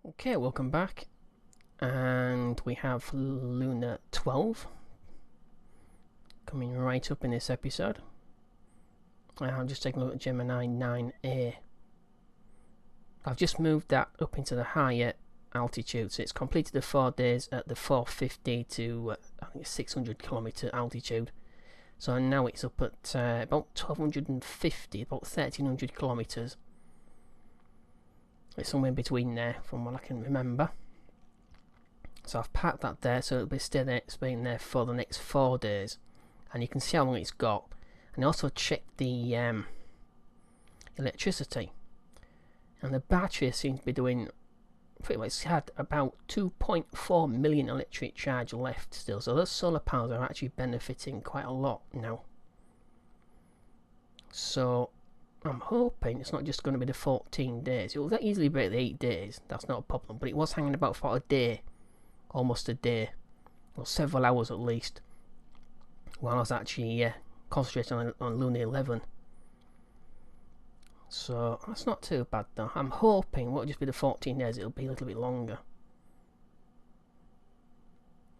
Okay, welcome back, and we have Luna 12 coming right up in this episode. I'm just taking a look at Gemini 9A. I've just moved that up into the higher altitude, so it's completed the 4 days at the 450 to I think 600 kilometer altitude. So now it's up at about 1250, about 1300 kilometers. It's somewhere in between there from what I can remember. So I've parked that there, so it'll be staying there for the next 4 days, and you can see how long it's got. And I also checked the electricity, and the battery seems to be doing pretty much. It's had about 2.4 million electric charge left still, so those solar panels are actually benefiting quite a lot now. So I'm hoping it's not just going to be the 14 days. It will easily break the 8 days, that's not a problem, but it was hanging about for a day, almost a day, well, several hours at least, while I was actually concentrating on Luna 11. So that's not too bad though. I'm hoping it won't just be the 14 days, it'll be a little bit longer.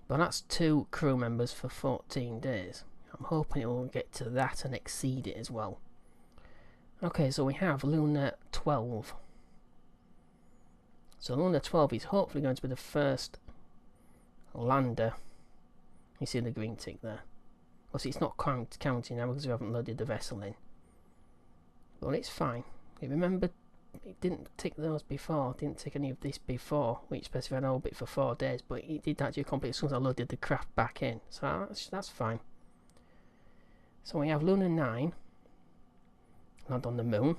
But that's 2 crew members for 14 days. I'm hoping it will get to that and exceed it as well. Okay, so we have Luna 12. So Luna 12 is hopefully going to be the first lander. You see the green tick there. Well, see, it's not counting now because we haven't loaded the vessel in. But it's fine. You remember, it didn't tick those before. It didn't tick any of this before, which specified an orbit for 4 days. But it did actually complete as soon as I loaded the craft back in. So that's fine. So we have Luna 9. Land on the moon.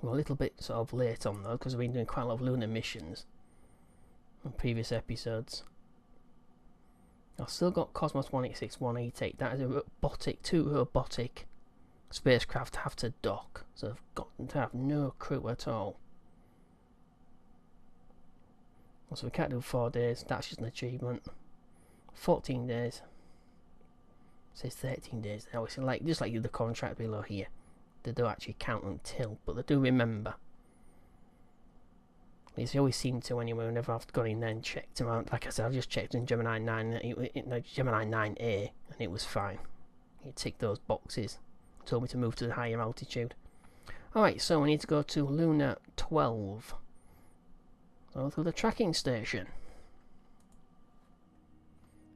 We're a little bit sort of late on though, because we've been doing quite a lot of lunar missions in previous episodes. I've still got Cosmos 186, 188. That is a robotic, 2 robotic spacecraft have to dock, so I've got to have no crew at all. So we can't do 4 days, that's just an achievement. 14 days. It says 13 days now. It's like just like the contract below here. They don't actually count until, but they do remember. They always seem to anyway. Whenever I've gone in there and checked them out, like I said, I've just checked in Gemini 9, Gemini 9A, and it was fine. It ticked those boxes. Told me to move to the higher altitude. Alright, so we need to go to Luna 12. Go through the tracking station.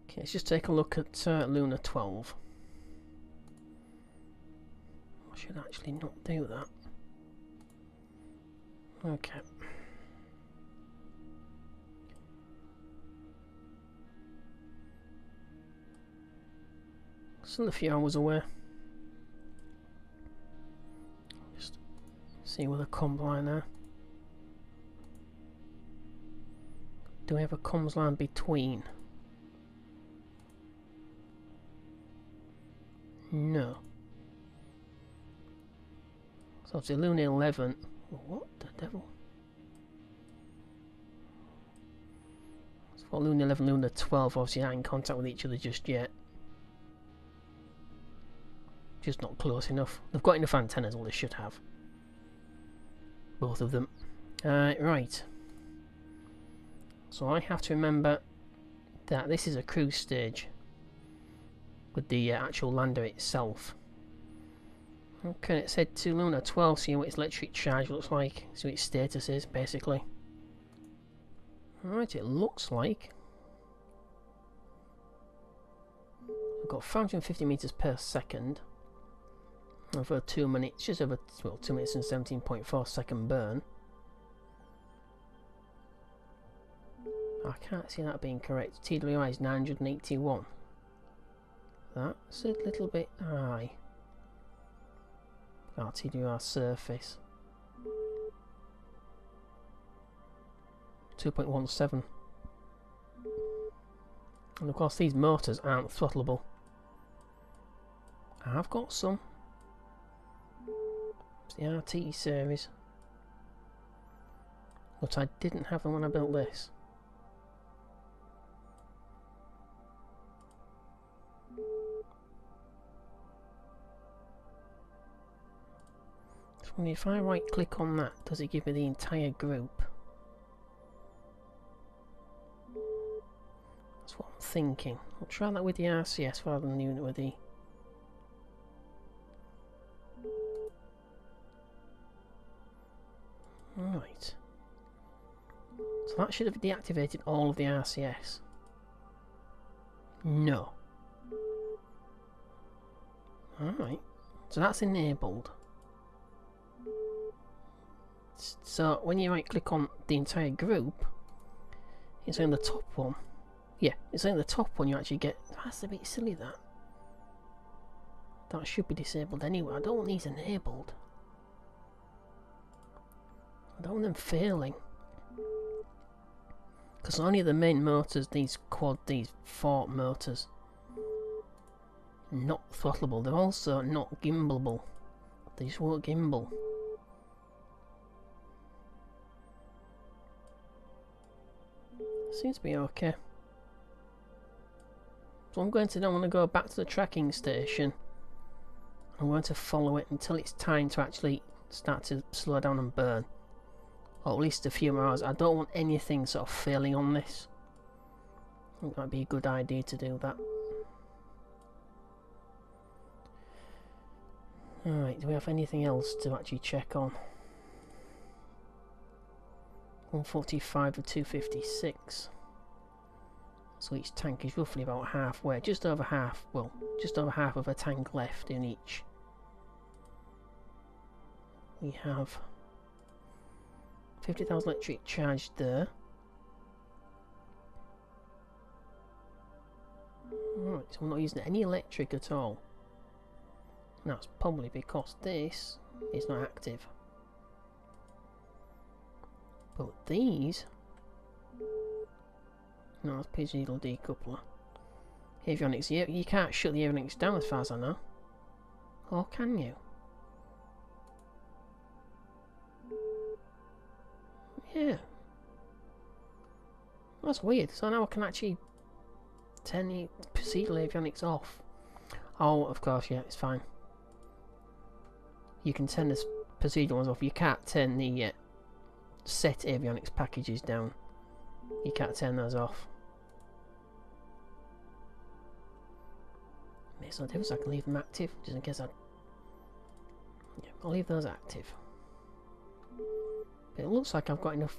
Okay, let's just take a look at Luna 12. I should actually not do that. Okay. Still a few hours away. Just see where the comms line there. Do we have a comms line between? No. So obviously Luna 11. What the devil? So for Luna 11, Luna 12 obviously aren't in contact with each other just yet. Just not close enough. They've got enough antennas, well they should have. Both of them. Right. So I have to remember that this is a cruise stage with the actual lander itself. Okay, it said to Luna 12, see what its electric charge looks like, see what its status is, basically. Alright, it looks like we've got 550 meters per second over 2 minutes, just over, well, 2 minutes and 17.4 second burn. I can't see that being correct. TWI is 981. That's a little bit high. TWR surface 2.17, and of course these motors aren't throttleable. I've got some. It's the RT series, but I didn't have them when I built this. If I right click on that, does it give me the entire group? thinking. I'll try that with the RCS rather than doing it with the... Right. So that should have deactivated all of the RCS. No. Alright. So that's enabled. So when you right click on the entire group, it's on the top one. Yeah, it's on the top one you actually get. That's a bit silly, that. That should be disabled anyway. I don't want these enabled. I don't want them failing. Because only the main motors, these fork motors, not throttleable. They're also not gimbalable. They just won't gimbal. Seems to be okay. So I'm going to do, I'm going to go back to the tracking station. I'm going to follow it until it's time to actually start to slow down and burn. Or at least a few more hours. I don't want anything sort of failing on this. I think that might be a good idea to do that. Alright, do we have anything else to actually check on? 145 to 256. So each tank is roughly about halfway, just over half, well, just over half of a tank left in each. We have 50,000 electric charge there. Right, so we're not using any electric at all. And that's probably because this is not active. But these... No, that's pitch needle decoupler. Avionics, you can't shut the avionics down as far as I know. Or can you? Yeah. That's weird. So now I can actually turn the procedural avionics off. Oh, of course, yeah, it's fine. You can turn the procedural ones off. You can't turn the set avionics packages down. You can't turn those off. Makes no difference. I can leave them active just in case I... Yeah, I'll leave those active. But it looks like I've got enough...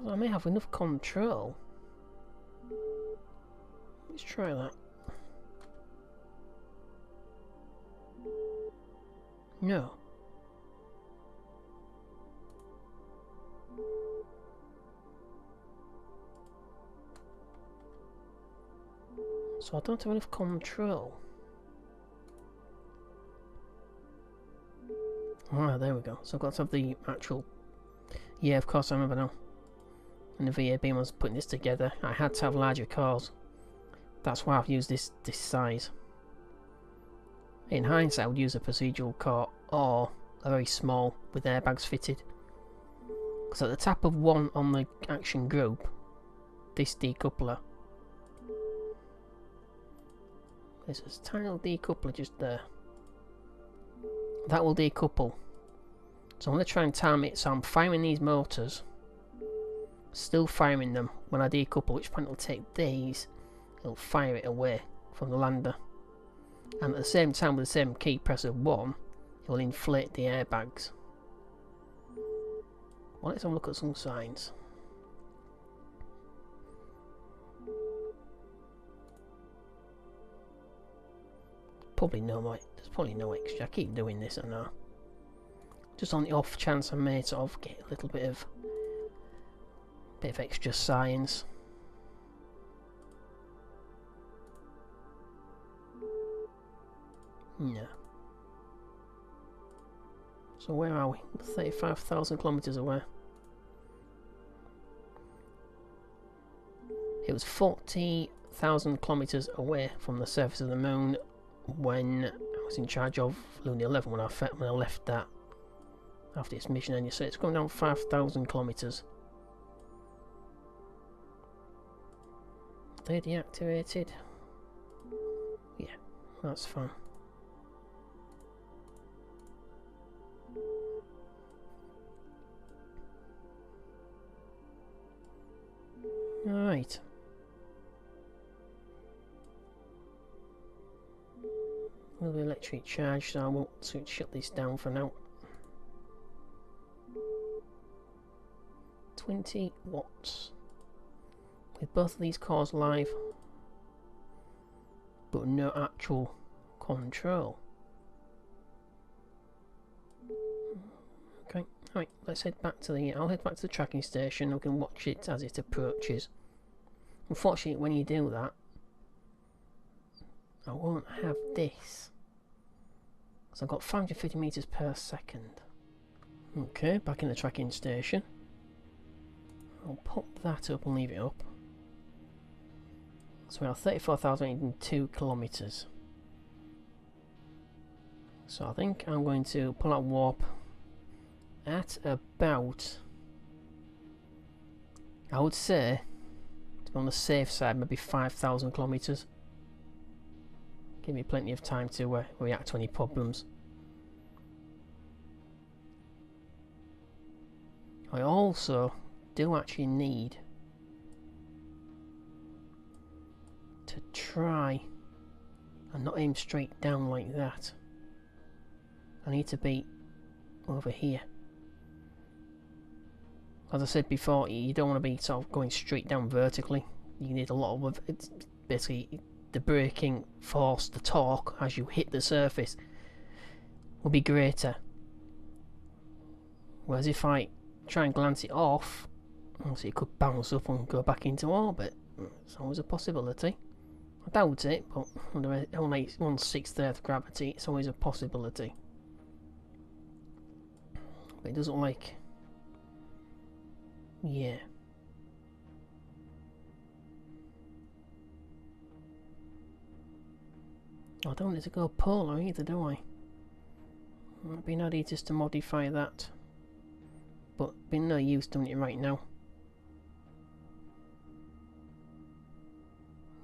Well, I may have enough control. Let's try that. No. So I don't have enough control. Ah, there we go. So I've got to have the actual... Yeah, of course I remember now. And the VA beam was putting this together. I had to have larger cores. That's why I've used this size. In hindsight, I would use a procedural core or a very small with airbags fitted. Because at the top of one on the action group, this decoupler. There's a tiny little decoupler just there. That will decouple. So I'm going to try and time it so I'm firing these motors. Still firing them when I decouple, which point it'll take these, it'll fire it away from the lander. And at the same time, with the same key press of 1, it will inflate the airbags. Well, let's have a look at some signs. Probably no more. There's probably no extra. I keep doing this, I know. Just on the off chance I may sort of get a little bit of extra science. No. So where are we? 35,000 kilometers away. It was 40,000 kilometers away from the surface of the moon when I was in charge of Lunar 11 when I left that after its mission ended. So it's going down 5,000 kilometers. They deactivated. Yeah, that's fine. Alright. Will be electric charge, so I won't shut this down for now. 20 watts. With both of these cores live, but no actual control. Okay, alright, let's head back to the... I'll head back to the tracking station. We can watch it as it approaches. Unfortunately, when you do that, I won't have this. So I've got 550 meters per second. Okay, back in the tracking station. I'll pop that up and leave it up. So we are 34,002 kilometers. So I think I'm going to pull out warp at about, I would say, to be on the safe side, maybe 5,000 kilometers. Give me plenty of time to react to any problems. I also do actually need to try and not aim straight down like that. I need to be over here. As I said before, you don't want to be sort of going straight down vertically. You need a lot of, it's basically the braking force, the torque as you hit the surface will be greater. Whereas if I try and glance it off, obviously it could bounce up and go back into orbit. It's always a possibility. I doubt it, but under 1/6 Earth gravity, it's always a possibility. But it doesn't like... yeah. I don't want it to go polar either, do I? It'd be no idea just to modify that. But be no use doing it right now.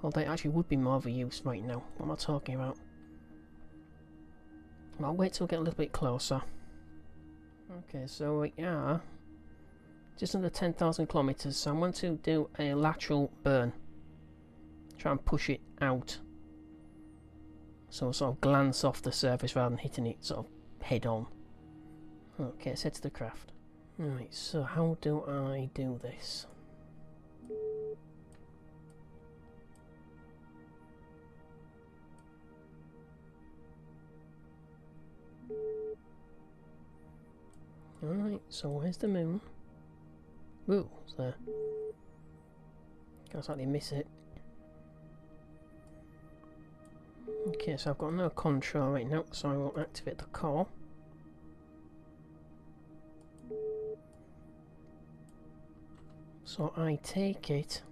Well, they actually would be more of a use right now. What am I talking about? I'll wait till we get a little bit closer. Okay, so we are just under 10,000 kilometers. So I'm going to do a lateral burn. Try and push it out. So I'll sort of glance off the surface rather than hitting it sort of head on. Okay, let's head to the craft. Right, so how do I do this? Alright, so where's the moon? Ooh, it's there. Can't slightly miss it. Okay, so I've got no control right now, so I will activate the core. So I take it.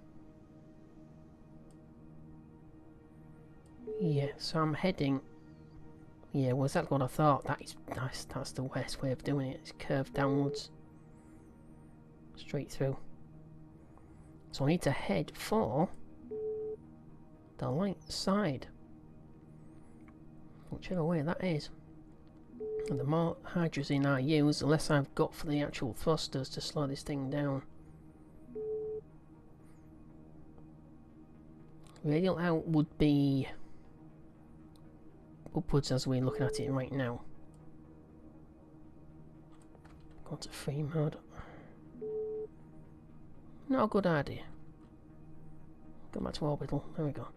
Yeah, so I'm heading. Yeah, was that what I thought? That is nice. That's the worst way of doing it. It's curved downwards, straight through. So I need to head for the light side, whichever way that is. And the more hydrogen I use, the less I've got for the actual thrusters to slow this thing down. Radial out would be upwards as we're looking at it right now. Go to free mode. Not a good idea. Go back to orbital. There we go.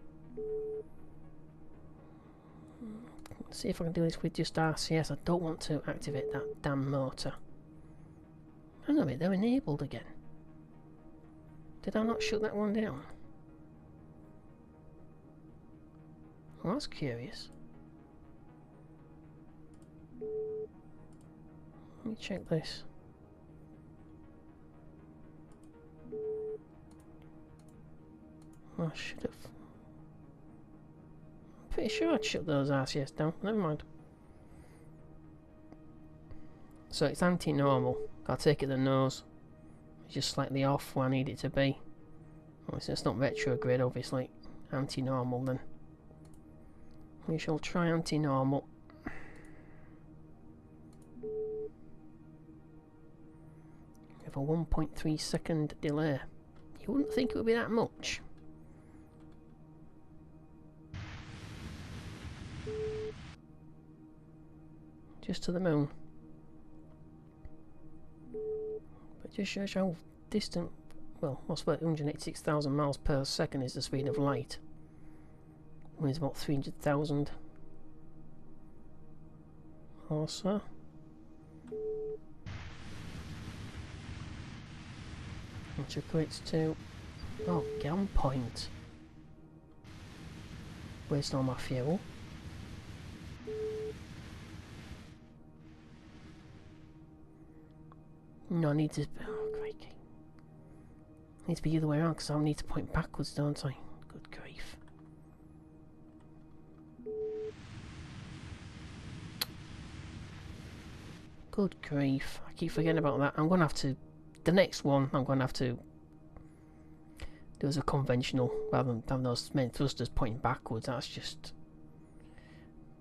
Let's see if I can do this with just RCS. I don't want to activate that damn motor. Hang on a minute, they're enabled again. Did I not shut that one down? Well, that's curious. Let me check this. I should have. I'm pretty sure I'd shut those RCS down. Never mind. So it's anti-normal. I'll take it the nose. It's just slightly off where I need it to be. Obviously it's not retrograde, obviously. Anti-normal then. We shall try anti-normal. With a 1.3 second delay. You wouldn't think it would be that much. Just to the moon. But just shows how distant, well, what's about 186,000 miles per second is the speed of light. When it's about 300,000 or so. Which equates to, oh, gunpoint. Waste all my fuel. No, I need to, oh, crikey. I need to be the other way around because I'll need to point backwards, don't I? Good grief. Good grief. I keep forgetting about that. I'm going to have to, the next one, I'm going to have to do as a conventional rather than having those main thrusters pointing backwards. That's just,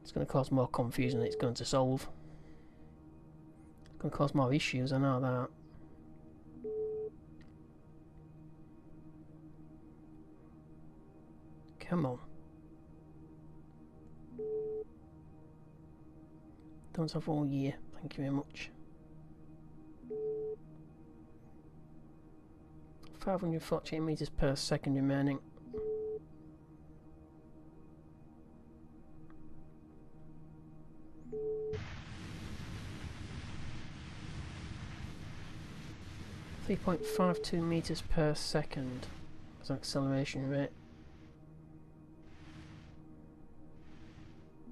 it's going to cause more confusion than it's going to solve. It's going to cause more issues, I know that. Come on. Don't have all year, thank you very much. 548 meters per second remaining. .52 meters per second as an acceleration rate.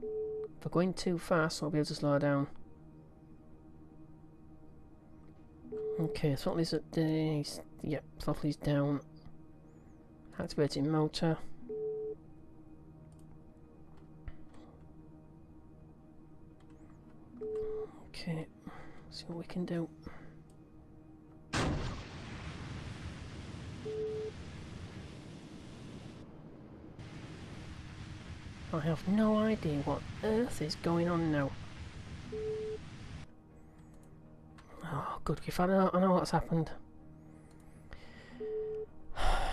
If we're going too fast, I'll be able to slow down. Okay, throttle's at the... Yep, throttle's down. Activating motor. Okay, see what we can do. I have no idea what earth is going on now. Oh, good grief, I know what's happened.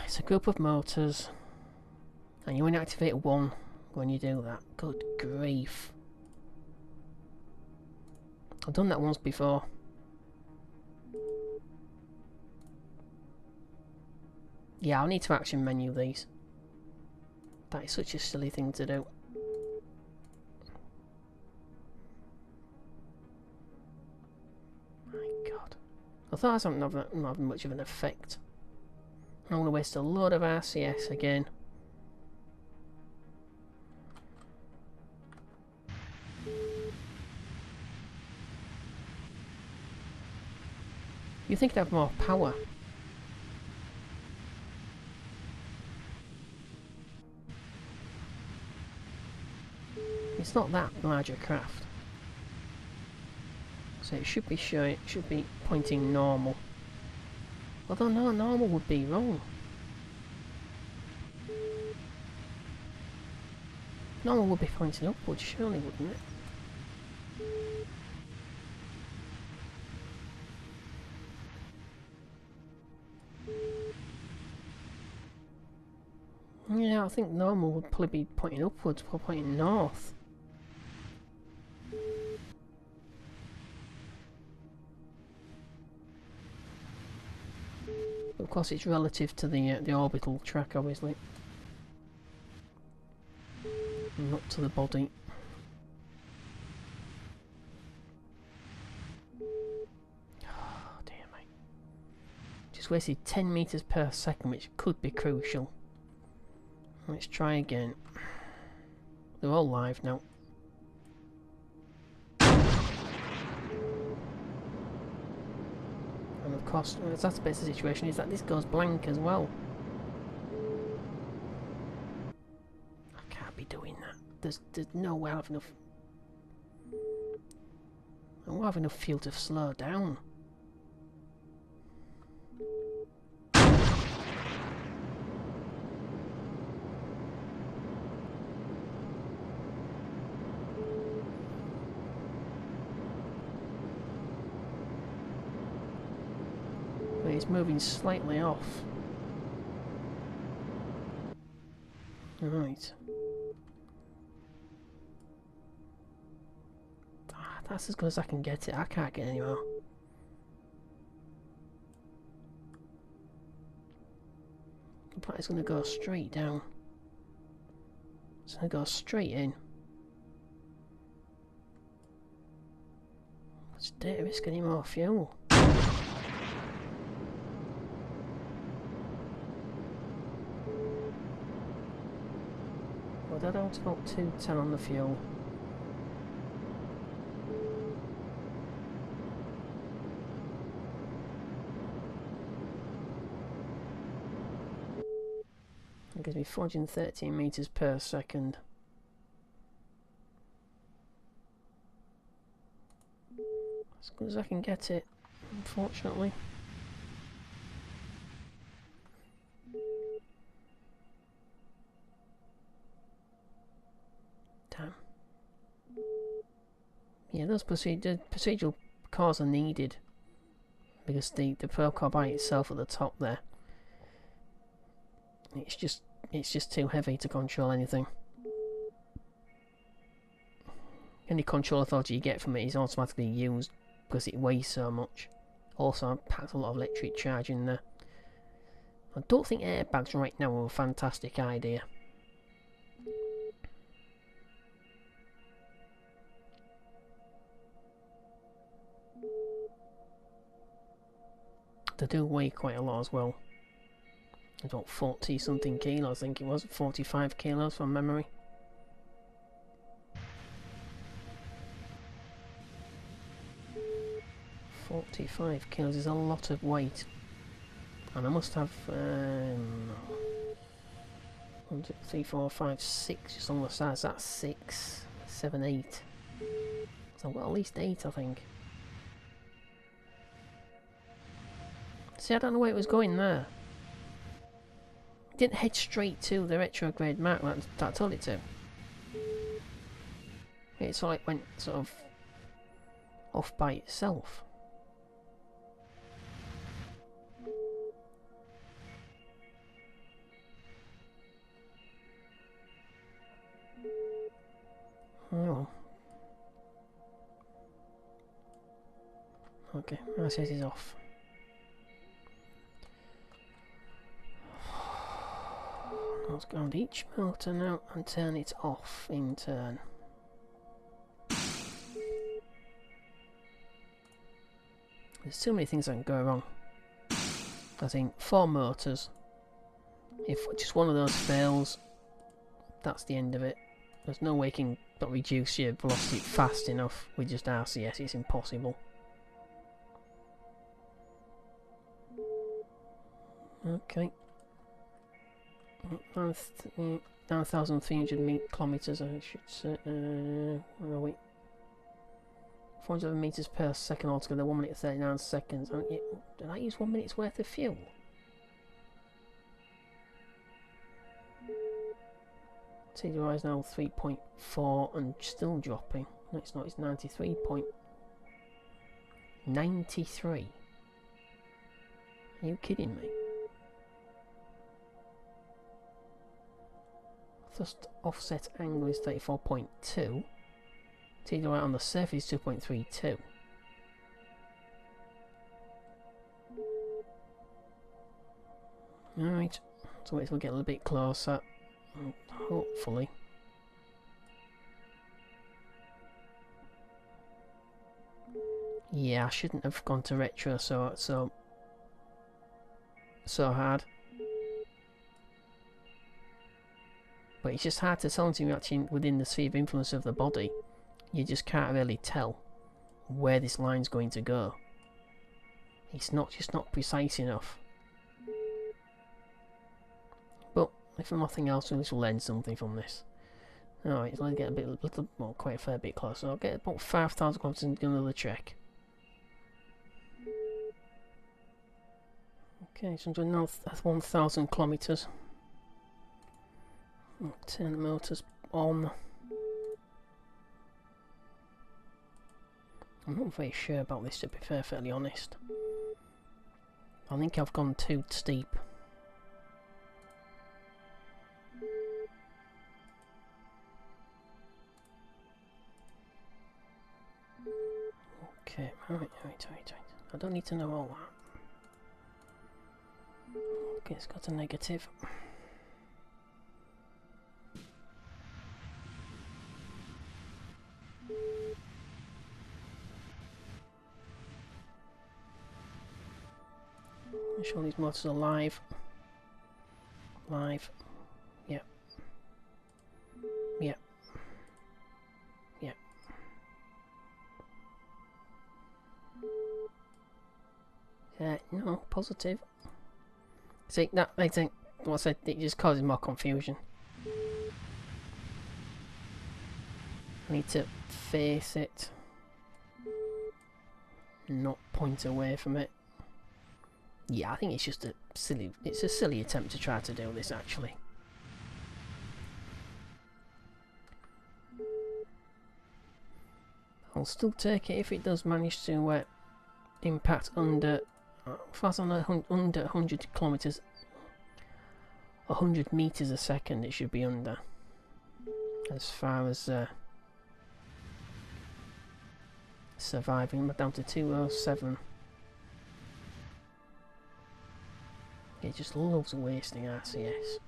It's a group of motors, and you only activate one when you do that. Good grief. I've done that once before. Yeah, I'll need to action menu these. That is such a silly thing to do. My God. I thought I was not having much of an effect. I'm going to waste a load of RCS again. You think it'd have more power? It's not that large a craft, so it should be showing. It should be pointing normal. Although no, normal would be wrong. Normal would be pointing upwards, surely, wouldn't it? Yeah, I think normal would probably be pointing upwards or pointing north. But of course, it's relative to the orbital track, obviously, not to the body. Oh dear me! Just wasted 10 meters per second, which could be crucial. Let's try again. They're all live now. And of course, the exacerbates the situation is that this goes blank as well. I can't be doing that. There's no way I have enough. I won't have enough fuel to slow down. It's moving slightly off. Right. That's as good as I can get it. I can't get any more. But it's going to go straight down. It's going to go straight in. Let's dare risk any more fuel. Well, that out about 210 on the fuel. It gives me 413 meters per second. As good as I can get it, unfortunately. Damn. Yeah, those procedural cores are needed because the pearl core by itself at the top there, it's just too heavy to control anything. Any control authority you get from it is automatically used because it weighs so much. Also, I've packed a lot of electric charge in there. I don't think airbags right now are a fantastic idea. They do weigh quite a lot as well. About 40 something kilos, I think it was. 45 kilos from memory. $45 kilos is a lot of weight. And I must have 1, 2, 3, 4, 5, 6 just on the sides. That's 6, 7, 8. So I've got at least 8, I think. See, I don't know where it was going there. It didn't head straight to the retrograde mark that I told it to. It sort of went sort of off by itself. Oh. Okay, RSS is off. Let's go on each motor now and turn it off in turn. There's too many things that can go wrong. I think 4 motors. If just one of those fails, that's the end of it. There's no way you can reduce your velocity fast enough with just RCS. It's impossible. Okay. 9,300 kilometers, I should say. Where are we? 400 meters per second altogether. 1 minute 39 seconds. Did I use 1 minute's worth of fuel? TDI is now 3.4 and still dropping. No, it's not. It's 93.93. Are you kidding me? Thrust offset angle is 34.2. TDI on the surface is 2.32. Alright, so wait till we get a little bit closer. Hopefully. Yeah, I shouldn't have gone to retro so hard. But it's just hard to tell until you're actually within the sphere of influence of the body. You just can't really tell where this line's going to go. It's just not precise enough. But if nothing else, we will learn something from this. Alright, let's get quite a fair bit closer. I'll get about 5,000 kilometers and do another check. Okay, so I'm doing now 1,000 kilometers. Turn the motors on. I'm not very sure about this, to be perfectly honest. I think I've gone too steep. Okay, right. I don't need to know all that. Okay, it's got a negative. Make sure these motors are live. Live. Yep. Yep. Yep. No, positive. See, that I think what I said, it just causes more confusion. I need to face it, not point away from it. Yeah, I think it's just a silly attempt to try to do this actually. I'll still take it if it does manage to impact under, fast on under 100 kilometers, 100 meters a second. It should be under. As far as surviving, we're down to 207. It just loves wasting RCS.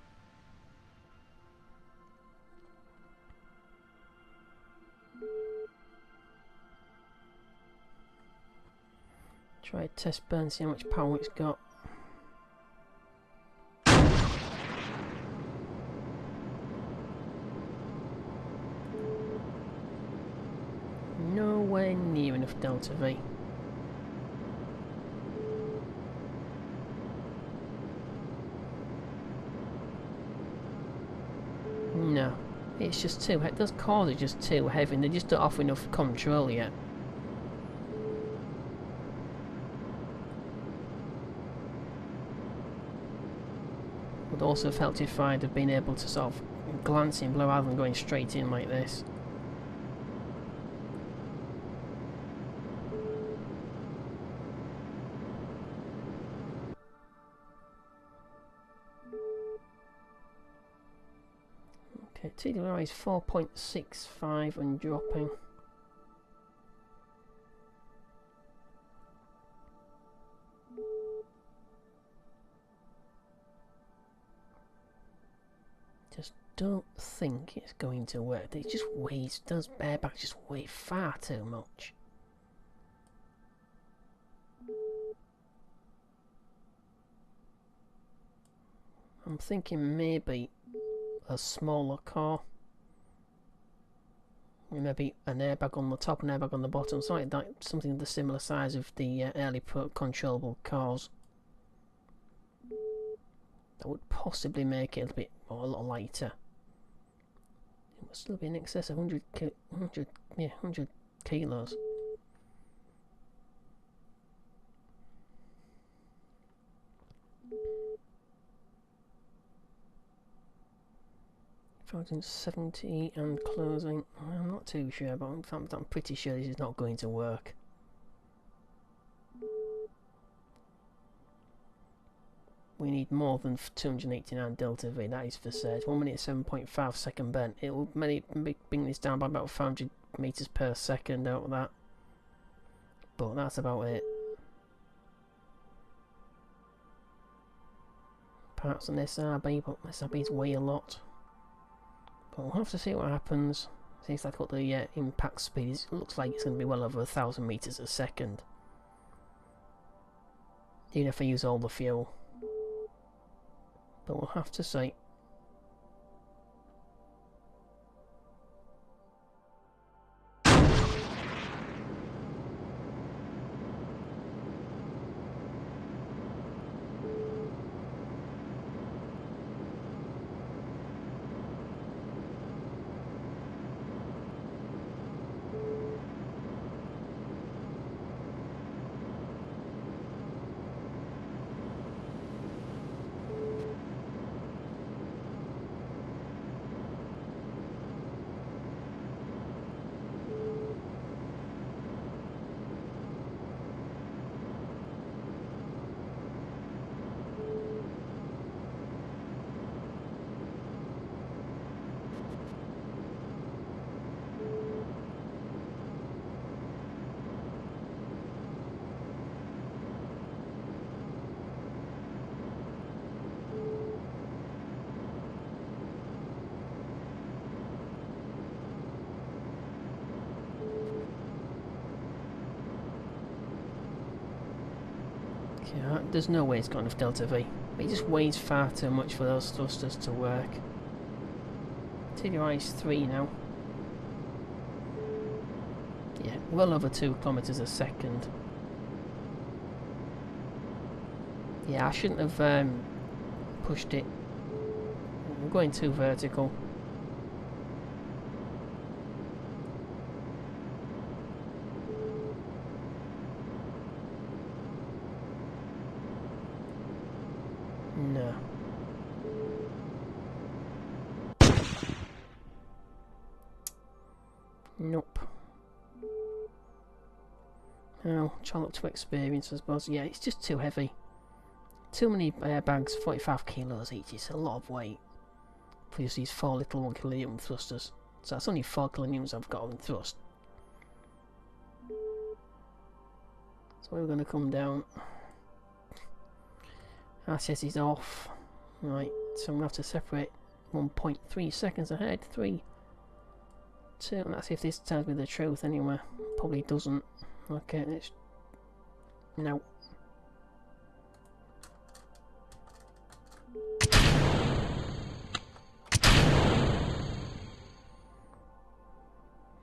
Try to test burn, see how much power it's got. Nowhere near enough delta V. No, it's just too. It does cause it just too heavy, and they just don't offer enough control yet. Would also have helped if I'd have been able to sort of glance in below rather than going straight in like this. Okay, TWR is 4.65 and dropping. Just don't think it's going to work. It just weighs, does bareback just weigh far too much. I'm thinking maybe a smaller core. Maybe an airbag on the top, an airbag on the bottom, something like that, something of the similar size of the early controllable cores. That would possibly make it a little bit, or a lot lighter. It must still be in excess of 100 kilos. $1,070 and closing. I'm not too sure, but I'm pretty sure this is not going to work. We need more than 289 delta V, that is for certain. 1 minute 7.5 second burn. It will maybe bring this down by about 500 meters per second out of that. But that's about it. Perhaps an SRB, but SRBs weigh a lot. But we'll have to see what happens. Seems like what the impact speed is. It looks like it's going to be well over 1,000 meters a second. Even if I use all the fuel. But we'll have to see. Yeah, there's no way it's got enough delta V. It just weighs far too much for those thrusters to work. TDI is 3 now. Yeah, well over 2 kilometers a second. Yeah, I shouldn't have pushed it. I'm going too vertical. No. Nope. Oh, try not to experience, I suppose. Yeah, it's just too heavy. Too many airbags, 45 kilos each. It's a lot of weight for just these 4 little 1 kN thrusters. So that's only 4 kilonewtons I've got on thrust. So we're going to come down. RSS is off. Right, so I'm going to have to separate 1.3 seconds ahead. 3, 2, and let's see if this tells me the truth anyway. Probably doesn't. Okay, let's... No.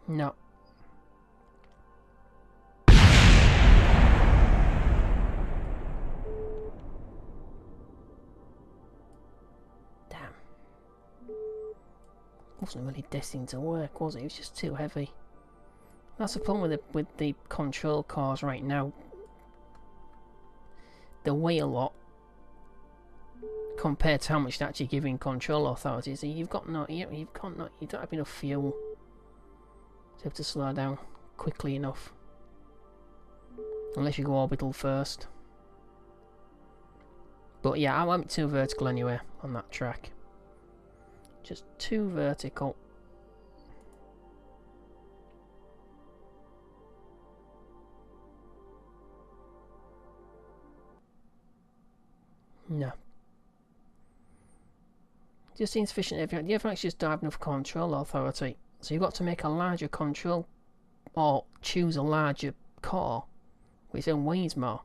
No. Damn. Wasn't really destined to work, was it? It was just too heavy. That's the problem with the control cars right now. They weigh a lot compared to how much they're actually giving control authority. So you don't have enough fuel to have to slow down quickly enough. Unless you go orbital first. But yeah, I went too vertical anyway on that track. Just too vertical. No. Just insufficient. The airframes just don't have enough control authority. So you've got to make a larger control, or choose a larger core, which then weighs more.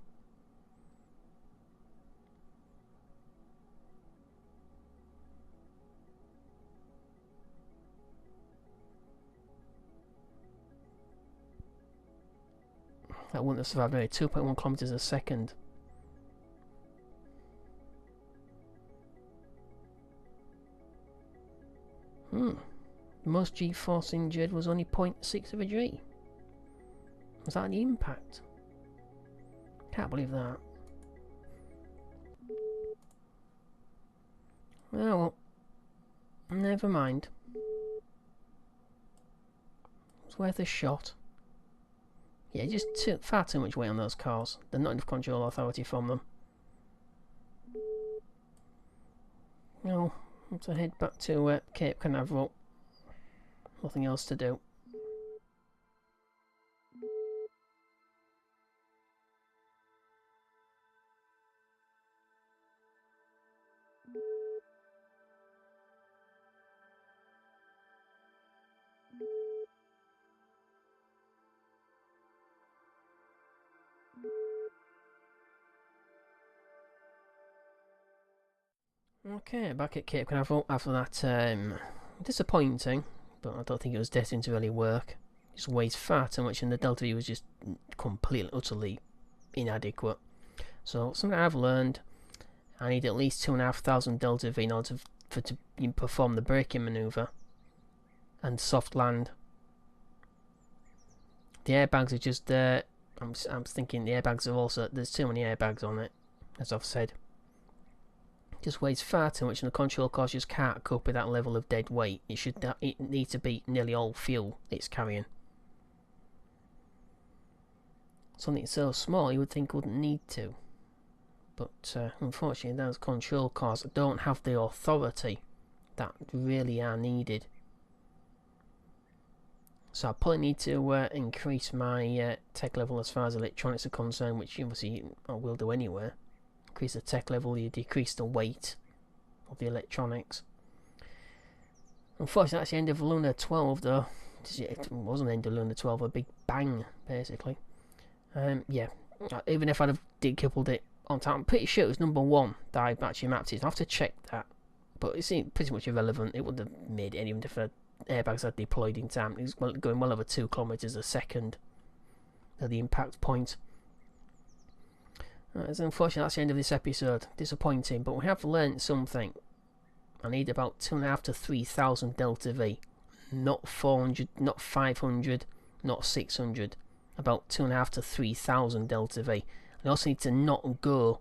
That wouldn't have survived anyway. 2.1 kilometers a second. Most G-force injured was only 0.6 of a G. Was that the impact? Can't believe that. Oh well. Never mind. It's worth a shot. Yeah, just far too much weight on those cars. They're not enough control authority from them. No, let's head back to Cape Canaveral. Nothing else to do. Okay, back at Cape Canaveral after that disappointing, but I don't think it was destined to really work. It just weighs far too much and the delta V was just completely, utterly inadequate. So something I've learned, I need at least 2,500 delta V in order to perform the braking manoeuvre and soft land. The airbags are just there. I'm thinking the airbags are also, there's too many airbags on it, as I've said. Just weighs far too much and the control cars just can't cope with that level of dead weight. It needs to be nearly all fuel it's carrying. Something so small you would think wouldn't need to. But unfortunately those control cars don't have the authority that really are needed. So I probably need to increase my tech level as far as electronics are concerned, which obviously I will do anyway. Increase the tech level, you decrease the weight of the electronics. Unfortunately, that's the end of Luna 12, though. It wasn't the end of Luna 12, a big bang, basically. Yeah, even if I'd have decoupled it on time. I'm pretty sure it was number 1 that I actually mapped it. I have to check that, but it seemed pretty much irrelevant. It wouldn't have made any difference. Airbags are deployed in time. It was going well over 2 kilometers a second at the impact point. It's unfortunate that's the end of this episode. Disappointing, but we have learnt something. I need about 2,500 to 3,000 delta V, not 400, not 500, not 600. About 2,500 to 3,000 delta V. I also need to not go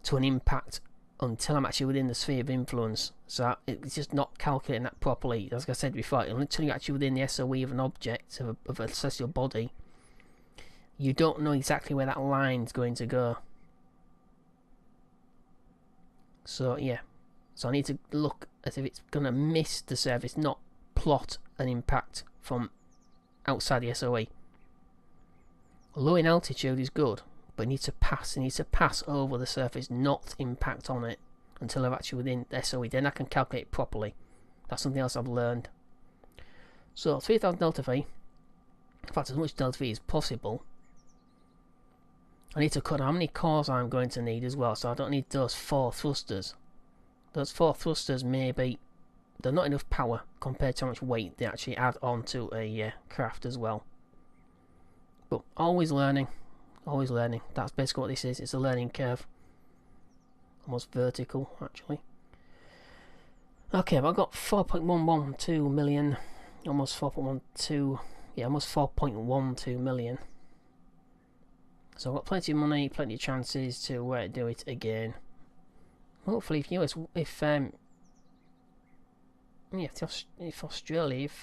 to an impact until I'm actually within the sphere of influence. So it's just not calculating that properly. As I said before, until you're actually within the SOE of an object, of a celestial body, you don't know exactly where that line's going to go. So yeah, so I need to look as if it's going to miss the surface, not plot an impact from outside the SOE. Low in altitude is good, but it needs to pass over the surface, not impact on it until I'm actually within the SOE. Then I can calculate it properly. That's something else I've learned. So 3,000 delta V, in fact as much delta V as possible. I need to cut how many cores I'm going to need as well, so I don't need those 4 thrusters. Those 4 thrusters maybe, they're not enough power compared to how much weight they actually add on to a craft as well. But always learning, always learning. That's basically what this is. It's a learning curve. Almost vertical, actually. Okay, but I've got 4.112 million. Almost 4.12. Yeah, almost 4.12 million. So I've got plenty of money, plenty of chances to do it again. Hopefully, if Australia, if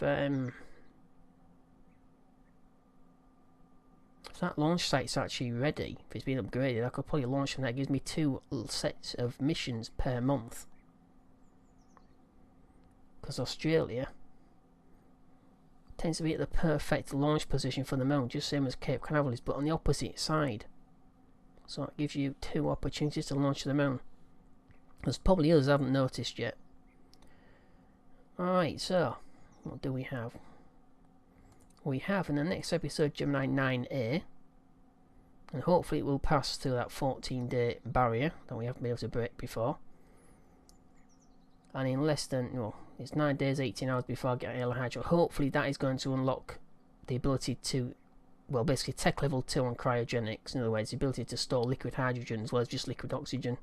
that launch site's actually ready, if it's been upgraded, I could probably launch from that. It gives me 2 sets of missions per month. Because Australia tends to be at the perfect launch position for the moon, just same as Cape Canaveral is, but on the opposite side. So it gives you 2 opportunities to launch to the moon. There's probably others I haven't noticed yet. Alright, so what do we have? We have in the next episode Gemini 9A, and hopefully it will pass through that 14-day barrier that we haven't been able to break before. And in less than, well, it's 9 days, 18 hours before I get yellow hydro. Hopefully that is going to unlock the ability to, well, basically tech level 2 on cryogenics. In other words, the ability to store liquid hydrogen as well as just liquid oxygen.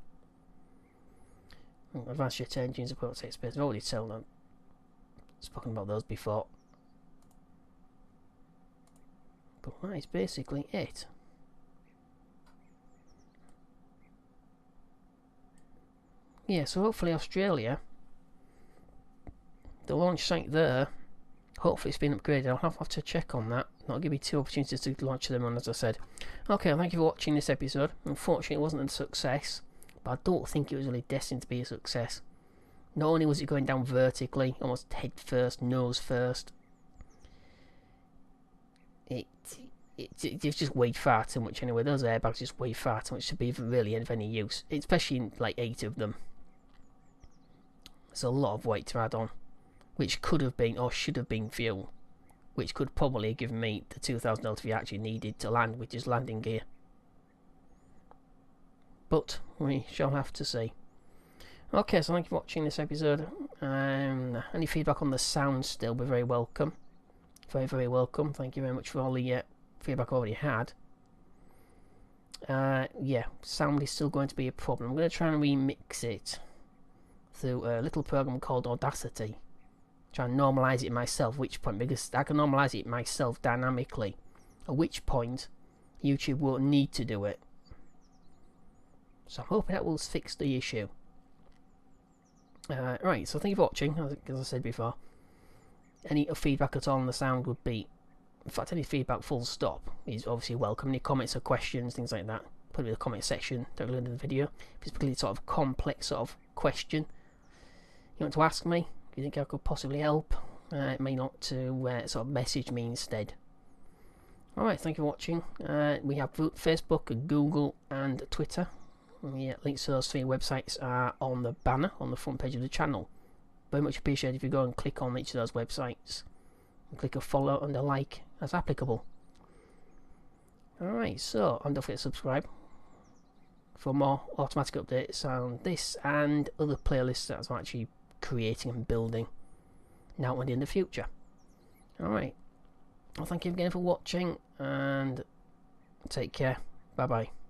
Advanced jet engines, support space. I've already spoken about those before. But that is basically it. Yeah, so hopefully Australia, the launch site there, hopefully it's been upgraded. I'll have to check on that. That'll give me 2 opportunities to launch them on, as I said. Okay, thank you for watching this episode. Unfortunately, it wasn't a success, but I don't think it was really destined to be a success. Not only was it going down vertically, almost head first, nose first, it just weighed far too much anyway. Those airbags just weigh far too much to be really of any use, especially in like 8 of them. It's a lot of weight to add on, which could have been or should have been fuel, which could probably have given me the 2,000 LTV I actually needed to land, which is landing gear. But we shall have to see. Okay, so thank you for watching this episode. Any feedback on the sound still be very welcome. Very, very welcome. Thank you very much for all the feedback I already had. Yeah, sound is still going to be a problem. I'm going to try and remix it through a little program called Audacity. Try and normalise it myself, which point, because I can normalise it myself dynamically, at which point YouTube won't need to do it. So I'm hoping that will fix the issue. Right, so thank you for watching. As I said before, any feedback at all on the sound would be, in fact any feedback full stop is obviously welcome. Any comments or questions, things like that, put it in the comment section at the end of the video. If it's a particularly sort of complex sort of question you want to ask me, if you think I could possibly help, it may not, to sort of message me instead. Alright, thank you for watching. We have Facebook, Google and Twitter. Yeah, links to those 3 websites are on the banner on the front page of the channel. Very much appreciated if you go and click on each of those websites and click a follow and a like as applicable. Alright, so and don't forget to subscribe. for more automatic updates on this and other playlists that I'm actually creating and building now and in the future. Alright, well, thank you again for watching, and take care. Bye bye.